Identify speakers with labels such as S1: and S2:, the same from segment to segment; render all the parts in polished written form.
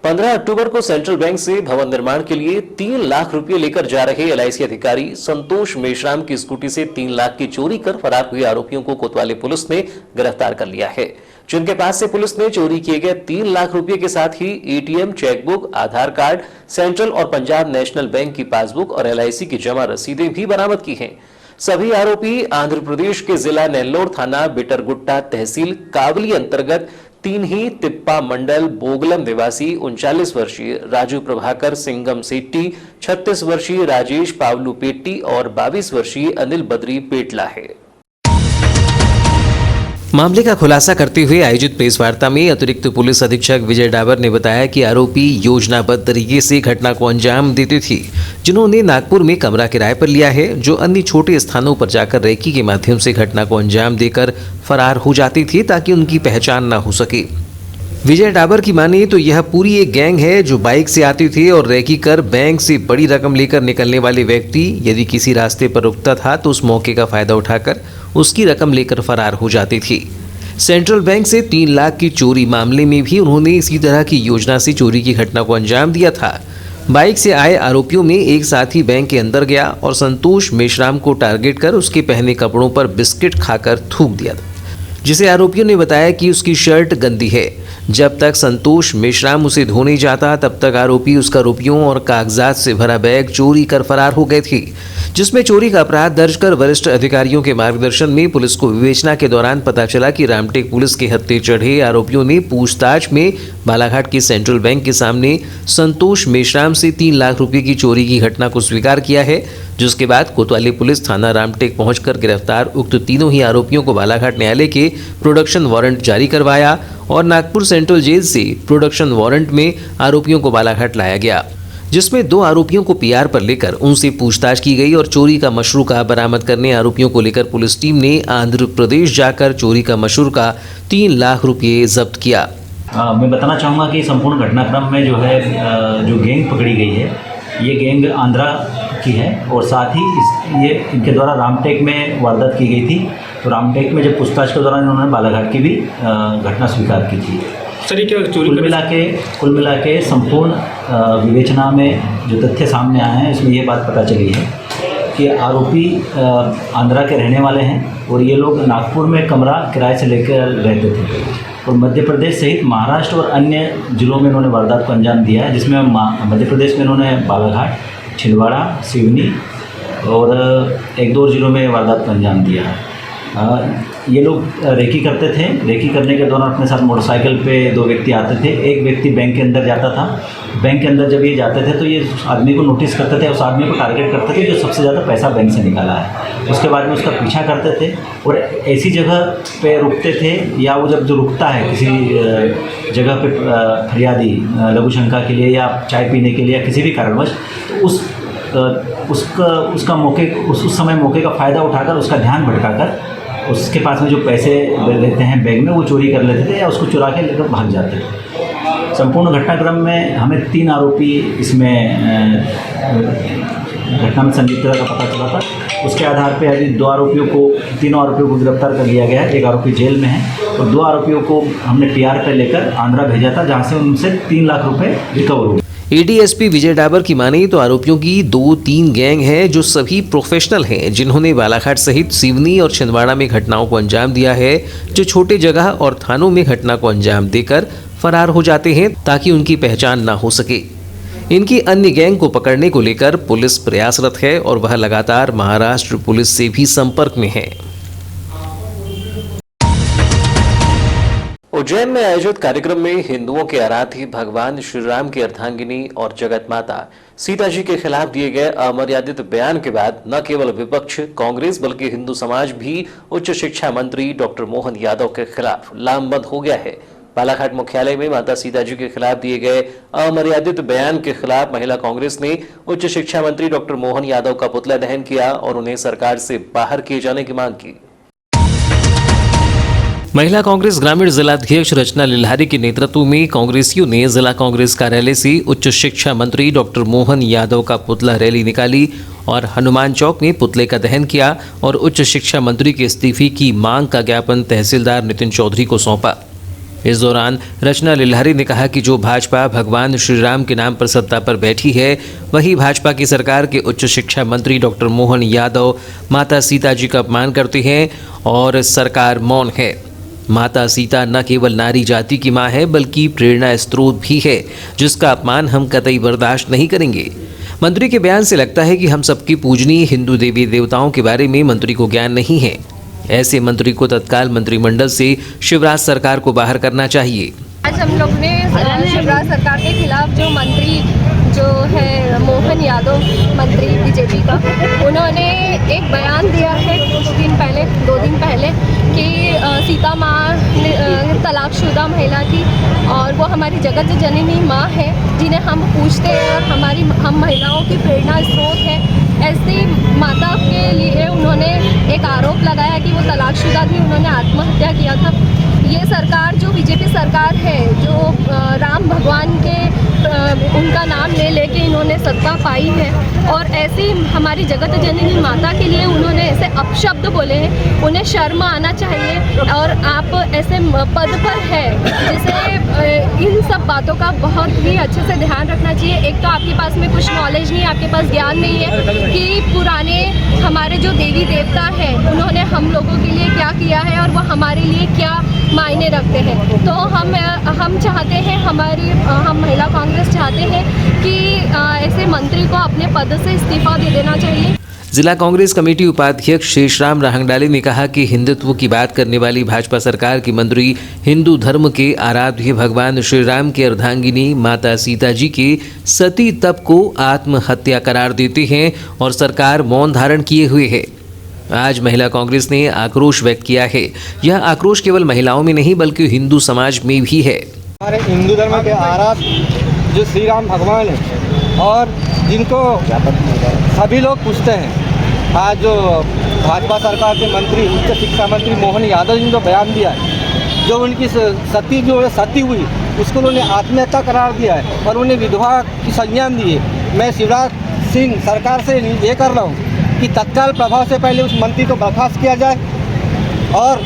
S1: 15 अक्टूबर को central bank से भवन निर्माण के लिए 3 लाख रुपए लेकर जा रहे एलआईसी अधिकारी संतोष मेश्राम की स्कूटी से 3 लाख की चोरी कर फरार हुए आरोपियों को कोतवाली पुलिस ने गिरफ्तार कर लिया है, जिनके पास से पुलिस ने चोरी किए गए 3 लाख रुपए के साथ ही एटीएम, चेकबुक, आधार कार्ड, सेंट्रल और पंजाब नेशनल बैंक की पासबुक और एलआईसी की जमा रसीदें भी बरामद की हैं। सभी आरोपी आंध्र प्रदेश के जिला नेल्लोर थाना बिटरगुट्टा तहसील कावली अंतर्गत तीन ही तिप्पा मंडल बोगलम निवासी 39 वर्षीय राजू प्रभाकर सिंगम सेट्टी, 36 वर्षीय राजेश पावलू पेट्टी और 22 वर्षीय अनिल बद्री पेटला है। मामले का खुलासा करते हुए आयोजित प्रेस वार्ता में अतिरिक्त पुलिस अधीक्षक विजय डाबर ने बताया कि आरोपी योजनाबद्ध तरीके से घटना को अंजाम देते थे, जिन्होंने नागपुर में कमरा किराए पर लिया है, जो अन्य छोटे स्थानों पर जाकर रेकी के माध्यम से घटना को अंजाम देकर फरार हो जाते थे ताकि उनकी पहचान न हो सके। विजय डाबर की माने तो यह पूरी एक गैंग है जो बाइक से आते थे और रेकी कर बैंक से बड़ी रकम लेकर निकलने वाले व्यक्ति यदि किसी रास्ते पर रुकता था तो उस मौके का फायदा उठाकर उसकी रकम लेकर फरार हो जाते थे। सेंट्रल बैंक से 3 लाख की चोरी मामले में भी उन्होंने इसी तरह की योजना से चोरी की घटना को अंजाम दिया था। बाइक से आए आरोपियों में एक साथी बैंक के अंदर गया और संतोष मेश्राम को टारगेट कर उसके पहने कपड़ों पर बिस्किट खाकर थूक दिया, जिसे आरोपियों ने बताया कि उसकी शर्ट गंदी है। जब तक संतोष मेश्राम उसे धोने जाता तब तक आरोपी उसका रुपयों और कागजात से भरा बैग चोरी कर फरार हो गए थे, जिसमें चोरी का अपराध दर्ज कर वरिष्ठ अधिकारियों के मार्गदर्शन में पुलिस को विवेचना के दौरान पता चला कि रामटेक पुलिस के हत्थे चढ़े आरोपियों ने पूछताछ में बालाघाट के सेंट्रल बैंक के सामने संतोष मेश्राम से 3 लाख रुपए की चोरी की घटना को स्वीकार किया है, जिसके बाद कोतवाली पुलिस थाना रामटेक पहुंचकर गिरफ्तार उक्त तीनों ही आरोपियों को बालाघाट न्यायालय के प्रोडक्शन वारंट जारी करवाया और नागपुर सेंट्रल जेल से प्रोडक्शन वारंट में आरोपियों को बालाघाट लाया गया, जिसमें 2 आरोपियों को पीआर पर लेकर उनसे पूछताछ की गई और चोरी का मशरूका बरामद करने आरोपियों को लेकर पुलिस टीम ने आंध्र प्रदेश जाकर चोरी का मशरूका 3 लाख रुपये जब्त किया।
S2: मैं बताना चाहूँगा कि संपूर्ण घटनाक्रम में जो है जो गैंग पकड़ी गई है, ये गैंग आंध्रा की है और साथ ही ये इनके द्वारा रामटेक में वारदात की गई थी। तो रामटेक में जब पूछताछ के दौरान इन्होंने बालाघाट की भी घटना स्वीकार की थी।
S3: सर, क्या चोरी
S2: कुल मिला के संपूर्ण विवेचना में जो तथ्य सामने आए हैं इसमें ये बात पता चली है कि आरोपी आंध्रा के रहने वाले हैं और ये लोग नागपुर में कमरा किराए से लेकर रहते थे और मध्य प्रदेश सहित महाराष्ट्र और अन्य जिलों में इन्होंने वारदात को अंजाम दिया है, जिसमें मध्य प्रदेश में इन्होंने बालाघाट, छिंदवाड़ा, सिवनी और 1-2 जिलों में वारदात को अंजाम दिया है। ये लोग रेकी करते थे। रेकी करने के दौरान अपने साथ मोटरसाइकिल पे 2 व्यक्ति आते थे। एक व्यक्ति बैंक के अंदर जाता था। बैंक के अंदर जब ये जाते थे तो ये उस आदमी को नोटिस करते थे, उस आदमी को टारगेट करते थे जो सबसे ज़्यादा पैसा बैंक से निकाला है। उसके बाद में उसका पीछा करते थे और ऐसी जगह पे रुकते थे या वो जब जो रुकता है किसी जगह पे फरियादी लघु शंका के लिए या चाय पीने के लिए या किसी भी कारणवश, तो उस समय मौके का फ़ायदा उठाकर उसका ध्यान भटकाकर उसके पास में जो पैसे लेते हैं बैग में वो चोरी कर लेते थे या उसको चुरा के लेकर भाग जाते थे। संपूर्ण घटनाक्रम में हमें 3 आरोपी इसमें घटना में संलिप्तता का पता चला था। उसके आधार पर अभी 3 आरोपियों को गिरफ्तार कर लिया गया है। 1 आरोपी जेल में है और 2 आरोपियों को हमने पीआर पर लेकर आंध्रा भेजा था, जहाँ से उनसे 3 लाख रुपये रिकवर हुए।
S1: एडीएसपी विजय डाबर की माने तो आरोपियों की 2-3 गैंग है जो सभी प्रोफेशनल हैं, जिन्होंने बालाघाट सहित सिवनी और छिंदवाड़ा में घटनाओं को अंजाम दिया है, जो छोटे जगह और थानों में घटना को अंजाम देकर फरार हो जाते हैं ताकि उनकी पहचान ना हो सके। इनकी अन्य गैंग को पकड़ने को लेकर पुलिस प्रयासरत है और वह लगातार महाराष्ट्र पुलिस से भी संपर्क में है। उज्जैन में आयोजित कार्यक्रम में हिंदुओं के आराध्य भगवान श्री राम की अर्धांगिनी और जगत माता सीता जी के खिलाफ दिए गए अमर्यादित बयान के बाद न केवल विपक्ष कांग्रेस बल्कि हिंदू समाज भी उच्च शिक्षा मंत्री डॉक्टर मोहन यादव के खिलाफ लामबंद हो गया है। बालाघाट मुख्यालय में माता सीता जी के खिलाफ दिए गए अमर्यादित बयान के खिलाफ महिला कांग्रेस ने उच्च शिक्षा मंत्री डॉक्टर मोहन यादव का पुतला दहन किया और उन्हें सरकार से बाहर किए जाने की मांग की। महिला कांग्रेस ग्रामीण जिलाध्यक्ष रचना लिल्हारी के नेतृत्व में कांग्रेसियों ने जिला कांग्रेस कार्यालय से उच्च शिक्षा मंत्री डॉक्टर मोहन यादव का पुतला रैली निकाली और हनुमान चौक में पुतले का दहन किया और उच्च शिक्षा मंत्री के इस्तीफे की मांग का ज्ञापन तहसीलदार नितिन चौधरी को सौंपा। इस दौरान रचना लिल्हारी ने कहा कि जो भाजपा भगवान श्री राम के नाम पर सत्ता पर बैठी है, वही भाजपा की सरकार के उच्च शिक्षा मंत्री डॉक्टर मोहन यादव माता सीता जी का अपमान करते हैं और सरकार मौन है। माता सीता न केवल नारी जाति की मां है, बल्कि प्रेरणा स्रोत भी है, जिसका अपमान हम कतई बर्दाश्त नहीं करेंगे। मंत्री के बयान से लगता है कि हम सबकी पूजनीय हिंदू देवी देवताओं के बारे में मंत्री को ज्ञान नहीं है। ऐसे मंत्री को तत्काल मंत्रिमंडल से शिवराज सरकार को बाहर करना चाहिए।
S3: आज हम लोग ने शिवराज सरकार के खिलाफ जो मंत्री जो है मोहन यादव मंत्री बीजेपी का, उन्होंने एक बयान दिया है कुछ दिन पहले, 2 दिन पहले, कि सीता माँ तलाकशुदा महिला थी और वो हमारी जगत जननी माँ है, जिन्हें हम पूछते हैं और हम महिलाओं की प्रेरणा स्रोत है। ऐसी माता के लिए उन्होंने एक आरोप लगाया कि वो तलाकशुदा थी, उन्होंने आत्महत्या किया था। ये सरकार जो बीजेपी सरकार है, जो राम भगवान के उनका नाम लेके इन्होंने सत्ता पाई है और ऐसी हमारी जगत जननी माता के लिए उन्होंने ऐसे अपशब्द बोले हैं, उन्हें शर्म आना चाहिए। और आप ऐसे पद पर है, जिसे इन सब बातों का बहुत ही अच्छे से ध्यान रखना चाहिए। एक तो आपके पास में कुछ नॉलेज नहीं, आपके पास ज्ञान नहीं है कि पुराने हमारे जो देवी देवता हैं, उन्होंने हम लोगों के लिए क्या किया है और वो हमारे लिए क्या मायने रखते हैं। तो हम चाहते हैं, हम महिला कांग्रेस चाहते हैं कि ऐसे मंत्री को अपने पद से इस्तीफा दे देना चाहिए।
S1: जिला कांग्रेस कमेटी उपाध्यक्ष शेषराम राहंगडाले ने कहा कि हिंदुत्व की बात करने वाली भाजपा सरकार की मंत्री हिंदू धर्म के आराध्य भगवान श्री राम के अर्धांगिनी माता सीता जी के सती तप को आत्महत्या करार देते हैं और सरकार मौन धारण किए हुए है। आज महिला कांग्रेस ने आक्रोश व्यक्त किया है। यह आक्रोश केवल महिलाओं में नहीं, बल्कि हिंदू समाज में भी है।
S4: हमारे हिंदू धर्म के आराध्य जो श्री राम भगवान हैं और जिनको सभी लोग पूछते हैं, आज जो भाजपा सरकार के मंत्री उच्च शिक्षा मंत्री मोहन यादव जी ने जो बयान दिया है, जो उनकी सती हुई उसको उन्होंने आत्महत्या करार दिया है और उन्हें विधवा की संज्ञान दी है। मैं शिवराज सिंह सरकार से ये कर रहा हूँ कि तत्काल प्रभाव से पहले उस मंत्री को बर्खास्त किया जाए। और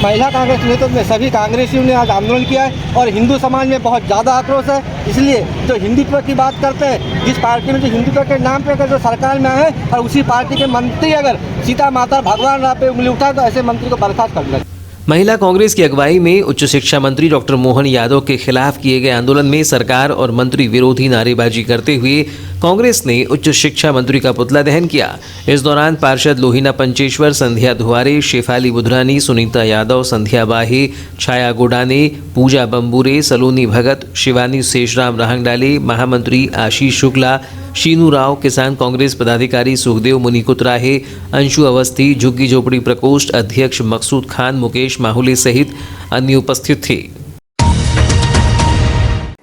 S4: महिला कांग्रेस नेतृत्व में सभी कांग्रेसियों ने आज आंदोलन किया है और हिंदू समाज में बहुत ज़्यादा आक्रोश है। इसलिए जो हिंदुत्व की बात करते हैं, जिस पार्टी में जो हिंदुत्व के नाम पे अगर जो सरकार में आए और उसी पार्टी के मंत्री अगर सीता माता भगवान राम पे उंगली उठा, तो ऐसे मंत्री को बर्खास्त कर दें।
S1: महिला कांग्रेस की अगुवाई में उच्च शिक्षा मंत्री डॉक्टर मोहन यादव के खिलाफ किए गए आंदोलन में सरकार और मंत्री विरोधी नारेबाजी करते हुए कांग्रेस ने उच्च शिक्षा मंत्री का पुतला दहन किया। इस दौरान पार्षद लोहिना पंचेश्वर, संध्या धुआरे, शेफाली बुधरानी, सुनीता यादव, संध्या बाहे, छाया गोडाने, पूजा बंबूरे, सलोनी भगत, शिवानी शेषराम राहंगडाले, महामंत्री आशीष शुक्ला, शीनू राव, किसान कांग्रेस पदाधिकारी सुखदेव मुनिकुतराहे, अंशु अवस्थी, झुग्गी झोपड़ी प्रकोष्ठ अध्यक्ष मकसूद खान, मुकेश माहुले सहित अन्य उपस्थित थे।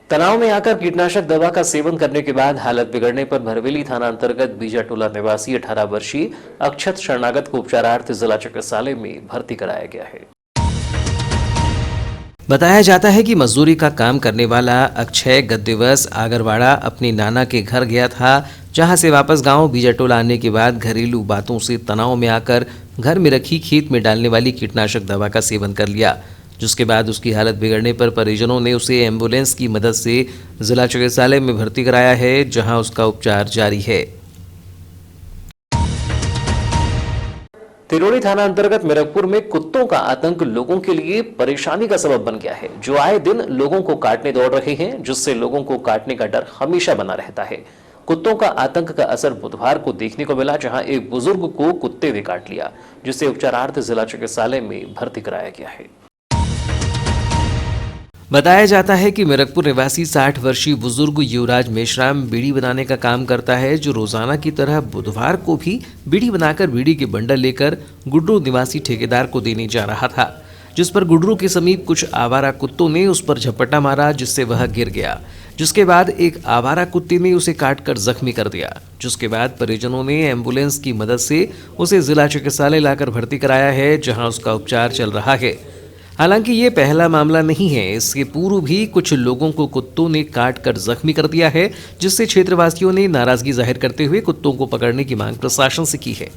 S1: तनाव में आकर कीटनाशक दवा का सेवन करने के बाद हालत बिगड़ने पर भरवेली थाना अंतर्गत बीजाटोला निवासी 18 वर्षीय अक्षत शरणागत को उपचारार्थ जिला चिकित्सालय में भर्ती कराया गया है। बताया जाता है कि मजदूरी का काम करने वाला अक्षय गत दिवस आगरवाड़ा अपने नाना के घर गया था, जहां से वापस गांव बीजाटोला आने के बाद घरेलू बातों से तनाव में आकर घर में रखी खेत में डालने वाली कीटनाशक दवा का सेवन कर लिया, जिसके बाद उसकी हालत बिगड़ने पर परिजनों ने उसे एम्बुलेंस की मदद से जिला चिकित्सालय में भर्ती कराया है, जहां उसका उपचार जारी है। तिरोड़ी थाना अंतर्गत मिरकपुर में कुत्तों का आतंक लोगों के लिए परेशानी का सबब बन गया है, जो आए दिन लोगों को काटने दौड़ रहे हैं, जिससे लोगों को काटने का डर हमेशा बना रहता है। कुत्तों का आतंक का असर बुधवार को देखने को मिला, जहां एक बुजुर्ग को कुत्ते ने काट लिया, जिसे उपचारार्थ जिला चिकित्सालय में भर्ती कराया गया है। बताया जाता है कि मिरकपुर निवासी 60 वर्षीय बुजुर्ग युवराज मेश्राम बीड़ी बनाने का काम करता है, जो रोजाना की तरह बुधवार को भी बीड़ी बनाकर बीड़ी के बंडल लेकर गुड्रू निवासी ठेकेदार को देने जा रहा था, जिस पर गुड्रू के समीप कुछ आवारा कुत्तों ने उस पर झपट्टा मारा, जिससे वह गिर गया, जिसके बाद एक आवारा कुत्ते ने उसे काटकर जख्मी कर दिया, जिसके बाद परिजनों ने एम्बुलेंस की मदद से उसे जिला चिकित्सालय लाकर भर्ती कराया है, जहां उसका उपचार चल रहा है। हालांकि ये पहला मामला नहीं है, इसके पूर्व भी कुछ लोगों को कुत्तों ने काट कर जख्मी कर दिया है, जिससे क्षेत्रवासियों ने नाराजगी जाहिर करते हुए कुत्तों को पकड़ने की मांग प्रशासन से की है।